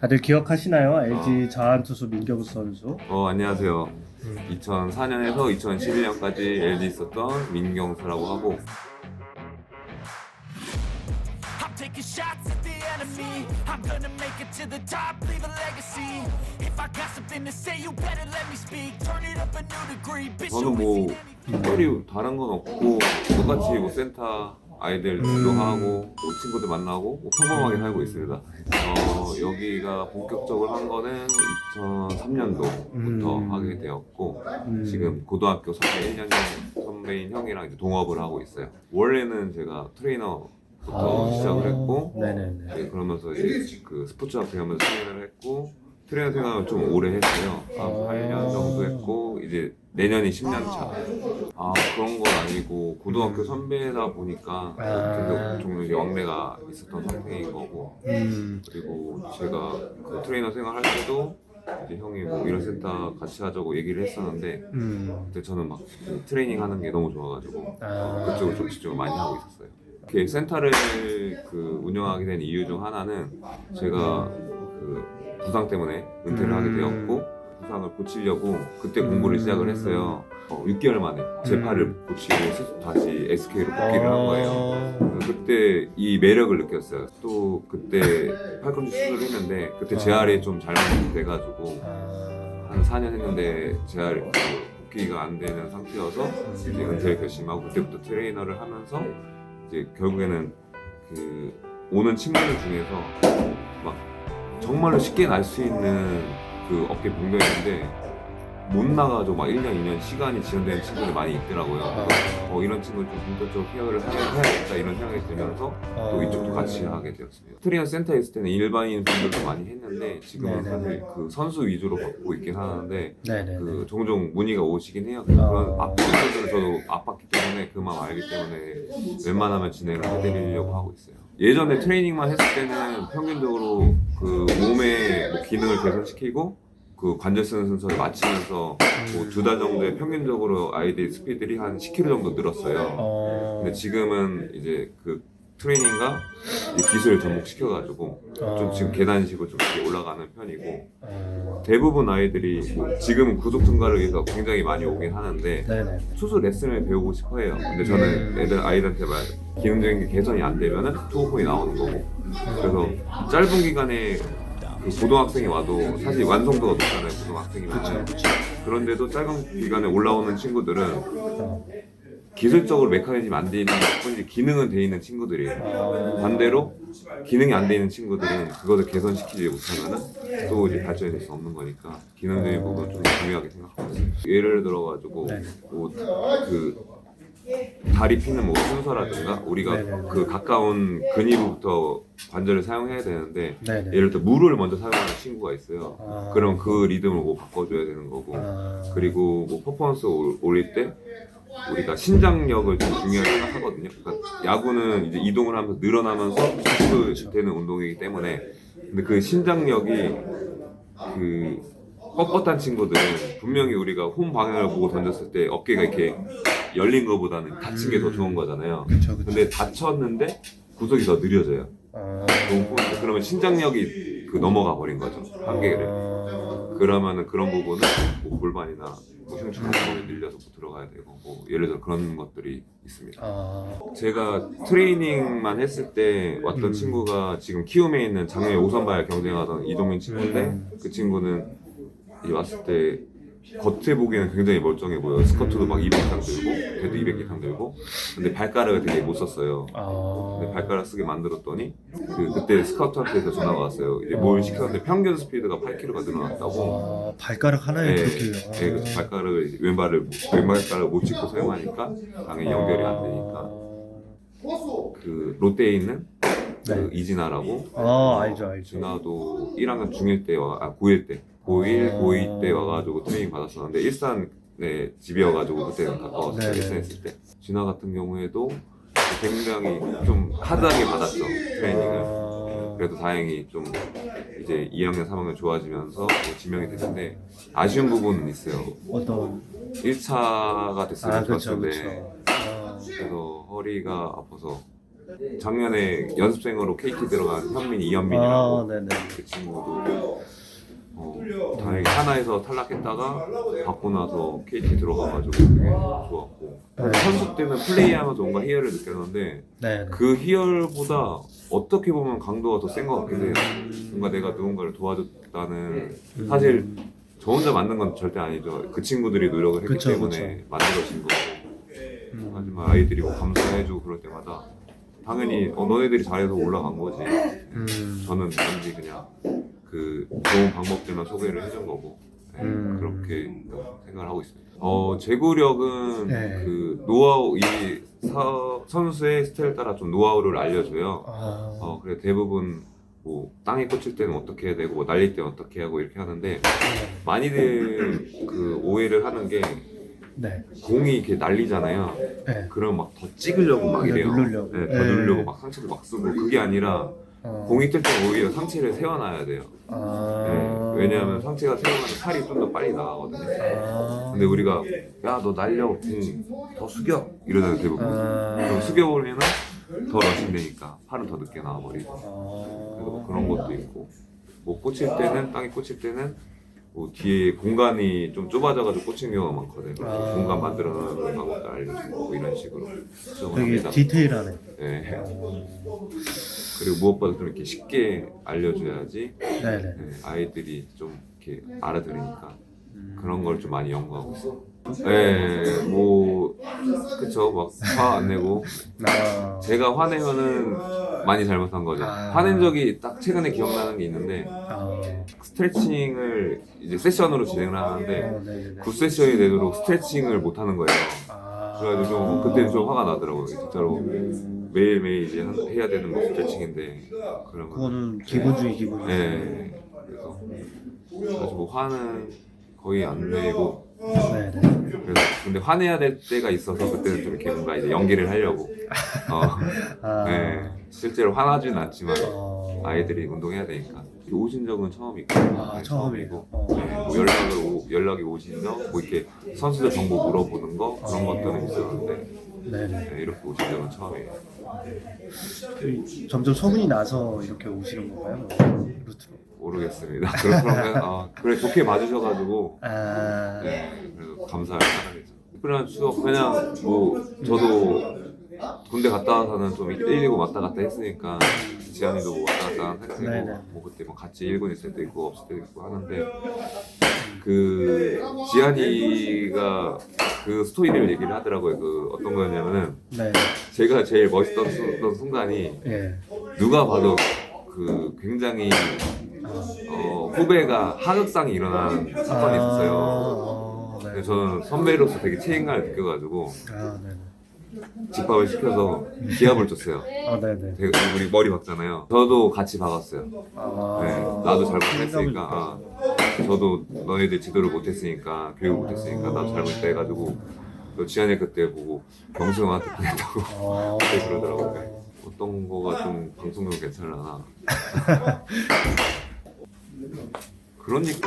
다들 기억하시나요? LG 자완투수 민경수 선수. 안녕하세요. 2004년에서 2011년까지 LG 있었던 민경수라고 하고, I'm taking shots at the enemy. I'm gonna make it to the top, leave a legacy. If I got something to say, you better let me speak. Turn it up a new degree. Bitch, you 저는 ain't 뭐 seen anything. 특별히 다른 건 없고 똑같이 뭐 센터 아이들 지도하고 뭐 친구들 만나고 뭐 평범하게 살고 있습니다. 여기가 본격적으로 한 거는 2003년도부터 하게 되었고 지금 고등학교 선배 1년 선배인 형이랑 이제 동업을 하고 있어요. 원래는 제가 트레이너부터 시작을 했고 네네네. 네, 그러면서 이제 그 스포츠학교 하면서 트레이너를 했고 트레이너 생활을 좀 오래 했어요. 한 8년 정도 했고 이제 내년이 10년 차. 그런 건 아니고 고등학교 선배다 보니까 종종 이제 왕래가 있었던 상태인 거고 그리고 제가 그 트레이너 생활 할 때도 이제 형이 뭐 이런 센터 같이 하자고 얘기를 했었는데 그때 저는 막 트레이닝 하는 게 너무 좋아가지고 그쪽을 좀 집중을 많이 하고 있었어요. 이렇게 센터를 그 운영하게 된 이유 중 하나는 제가 그 부상 때문에 은퇴를 하게 되었고 부상을 고치려고 그때 공부를 시작을 했어요. 6개월 만에 제 팔을 고치고 다시 SK로 복귀를 한 거예요. 그때 이 매력을 느꼈어요. 또 그때 팔꿈치 수술을 했는데 그때 재활이 좀 잘못돼가지고 한 4년 했는데 재활 복귀가 안 되는 상태여서 이제 은퇴를 결심하고 그때부터 트레이너를 하면서 이제 결국에는 그 오는 친구들 중에서 막 정말로 쉽게 날 수 있는 그 어깨 병변인데 못 나가지고 막 1년, 2년 시간이 지연되는 친구들이 많이 있더라고요. 이런 친구를 좀 본격적으로 케어를 해야겠다 이런 생각이 들면서 또 이쪽도 같이 하게 되었습니다. 트레이너 센터에 있을 때는 일반인 분들도 많이 했는데 지금은 사실 그 선수 위주로 받고 있긴 하는데 그 종종 문의가 오시긴 해요. 그런 선수들은 저도 아팠기 때문에 그 마음 알기 때문에 웬만하면 진행을 해드리려고 하고 있어요. 예전에 트레이닝만 했을 때는 평균적으로 그 몸의 뭐 기능을 개선시키고 그 관절 쓰는 순서를 맞추면서 뭐 2달 정도에 평균적으로 아이들 스피드들이 한 10km 정도 늘었어요. 근데 지금은 이제 그 트레이닝과 이제 기술을 접목시켜가지고 좀 지금 계단식으로 좀 이렇게 올라가는 편이고 대부분 아이들이 뭐 지금은 구속 증가를 위해서 굉장히 많이 오긴 하는데 투수 레슨을 배우고 싶어 해요. 근데 저는 아이들한테 기능적인 게 개선이 안 되면은 투호폰이 나오는 거고 그래서 짧은 기간에 그 고등학생이 와도 사실 완성도가 높잖아요. 고등학생이면 그런데도 짧은 기간에 올라오는 친구들은 기술적으로 메커니즘이 안 돼 있는 뿐이지 기능은 돼 있는 친구들이에요. 반대로 기능이 안 돼 있는 친구들은 그것을 개선시키지 못하면은 또 이제 발전이 될 수 없는 거니까 기능적인 부분을 좀 중요하게 생각하고 있어요. 예를 들어가지고 그 다리 피는 뭐 순서라든가 우리가 그 가까운 근위부터 관절을 사용해야 되는데 예를 들어 물을 먼저 사용하는 친구가 있어요. 그럼 그 리듬을 뭐 바꿔줘야 되는 거고 그리고 뭐 퍼포먼스 올릴 때 우리가 신장력을 좀 중요하게 생각하거든요. 그러니까 야구는 이제 이동을 하면서 늘어나면서 되는 운동이기 때문에 근데 그 신장력이 그 뻣뻣한 친구들은 분명히 우리가 홈 방향을 보고 던졌을 때 어깨가 이렇게 열린 것보다는 닫힌 게 더 좋은 거잖아요. 근데 다쳤는데 구속이 더 느려져요. 그러면 신장력이 그 넘어가 버린 거죠. 한계를. 그러면은 그런 부분은 뭐 골반이나 뭐 흉추 운동이 늘려서 뭐 들어가야 되고 뭐 예를 들어 그런 것들이 있습니다. 제가 트레이닝만 했을 때 왔던 친구가 지금 키움에 있는 작년에 5선발 경쟁하던 이동민 친구인데 그 친구는 이제 왔을 때 겉에 보기에는 굉장히 멀쩡해 보여요. 스쿼트도 막 200개 들고 데드 200개 들고 근데 발가락을 되게 못 썼어요. 근데 발가락 쓰게 만들었더니 그때 스카우트한테서 전화가 왔어요. 이제 뭘 시켰는데 평균 스피드가 8km가 늘어났다고. 발가락 하나에 그렇게. 그래서 발가락을 왼발가락을 못 짚고 사용하니까 당연히 연결이 안 되니까 그 롯데에 있는 그 이진아라고 알죠. 진아도 1학년 중1 때 고1 때 고1, 고2 때 와가지고 트레이닝 받았었는데 일산에 집이어가지고 그때는 가까웠을 때 일산에 있을 때 진아 같은 경우에도 굉장히 좀 하드하게 받았죠 트레이닝을. 그래도 다행히 좀 이제 2학년, 3학년 좋아지면서 뭐 지명이 됐는데 아쉬운 부분은 있어요. 어떤 1차가 됐으면 좋았을 그쵸. 텐데 그래서 허리가 아파서 작년에 연습생으로 KT 들어간 현민이 이현민이라고 네네. 그 친구도 다행히 하나에서 탈락했다가 받고 나서 KT 들어가가지고 되게 좋았고 선수 때는 플레이하면서 뭔가 희열을 느꼈는데 네. 그 희열보다 어떻게 보면 강도가 더 센 것 같기도 해요. 뭔가 내가 누군가를 도와줬다는 사실 저 혼자 만든 건 절대 아니죠. 그 친구들이 노력을 했기 그쵸, 때문에 만들어진 거고 하지만 아이들이 뭐 감사해주고 그럴 때마다 당연히 너네들이 잘해서 올라간 거지. 저는 단지 그냥 그 좋은 방법들만 소개를 해준 거고 그렇게 생각을 하고 있습니다. 제구력은 네. 그 노하우 선수의 스타일 따라 좀 노하우를 알려줘요. 그래 대부분 뭐 땅에 꽂힐 때는 어떻게 해야 되고 뭐 날릴 때는 어떻게 하고 이렇게 하는데 많이들 그 오해를 하는 게 네. 공이 이렇게 날리잖아요. 네. 그럼 막 더 찍으려고 막 이래요. 누르려고. 네, 더 누르려고 막 상체도 막 쓰고 그게 아니라 공이 뜰 때 오히려 상체를 세워놔야 돼요. 네, 왜냐하면 상체가 세워가면 살이 좀 더 빨리 나가거든요. 근데 우리가 야 너 날려 공 더 숙여 이러잖아요 대부분. 그럼 숙여버리면 더 러싱되니까 팔은 더 늦게 나와버리고. 그래서 뭐 그런 것도 있고 뭐 꽂힐 때는 땅에 꽂힐 때는 뭐 뒤에 공간이 좀 좁아져가지고 꽂히는 경우가 많거든요. 공간 만들어 놓는 방법도 알려주고 뭐 이런 식으로 수정을 되게 합니다. 디테일하네. 네. 그리고 무엇보다 좀 이렇게 쉽게 알려줘야지 네네. 네, 아이들이 좀 이렇게 알아들으니까 그런 걸 좀 많이 연구하고 있어요. 네, 뭐 그쵸 막 화 안 내고 제가 화내면은 많이 잘못한 거죠. 화낸 적이 딱 최근에 기억나는 게 있는데 스트레칭을 이제 세션으로 진행을 하는데 9세션이 되도록 스트레칭을 못 하는 거예요. 그래가지고 좀 그때 좀 화가 나더라고요. 진짜로 매일매일 이제 해야 되는 뭐 스트레칭인데 그러면 그거는 기본 중에 기본이죠. 네. 그래서 뭐 화는 거의 안 내고 네네. 그래서 근데 화내야 될 때가 있어서 그때는 좀 이렇게 뭔가 이제 연기를 하려고 네. 실제로 화나지는 않지만 아이들이 운동해야 되니까 오신 적은 처음이고 처음이고 네. 뭐 연락이 오신 적 뭐 이렇게 선수들 정보 물어보는 거 그런 것들은 있었는데 네, 이렇게 오신 적은 처음이에요. 점점 소문이 나서 이렇게 오시는 건가요? 루트로? 모르겠습니다. 그러면 그래 좋게 봐주셔가지고 네, 그래서 감사할 사람이죠. 특별한 추억 그냥 뭐 저도 군대 갔다 와서는 좀 119 왔다 갔다 했으니까 지한이도 왔다 갔다 했고 뭐 그때 뭐 같이 일본 있을 때도 있고 없을 때도 있고 하는데 그 지한이가 그 스토리를 얘기를 하더라고요. 그 어떤 거였냐면은 제가 제일 멋있던 순간이 누가 봐도 그 굉장히 후배가 하극상이 일어난 사건이 있었어요. 근데 저는 선배로서 되게 책임감을 느껴가지고 집밥을 시켜서 기합을 줬어요. 되게 우리 머리 박잖아요. 저도 같이 박았어요. 네, 나도 잘못했으니까 저도 너희들 지도를 못했으니까 교육 못했으니까 나도 잘못해가지고 또 지한이 그때 보고 경수 형한테 보냈다고 그때 그러더라고요. 어떤 거가 좀 방송용 괜찮으려나 그런 얘기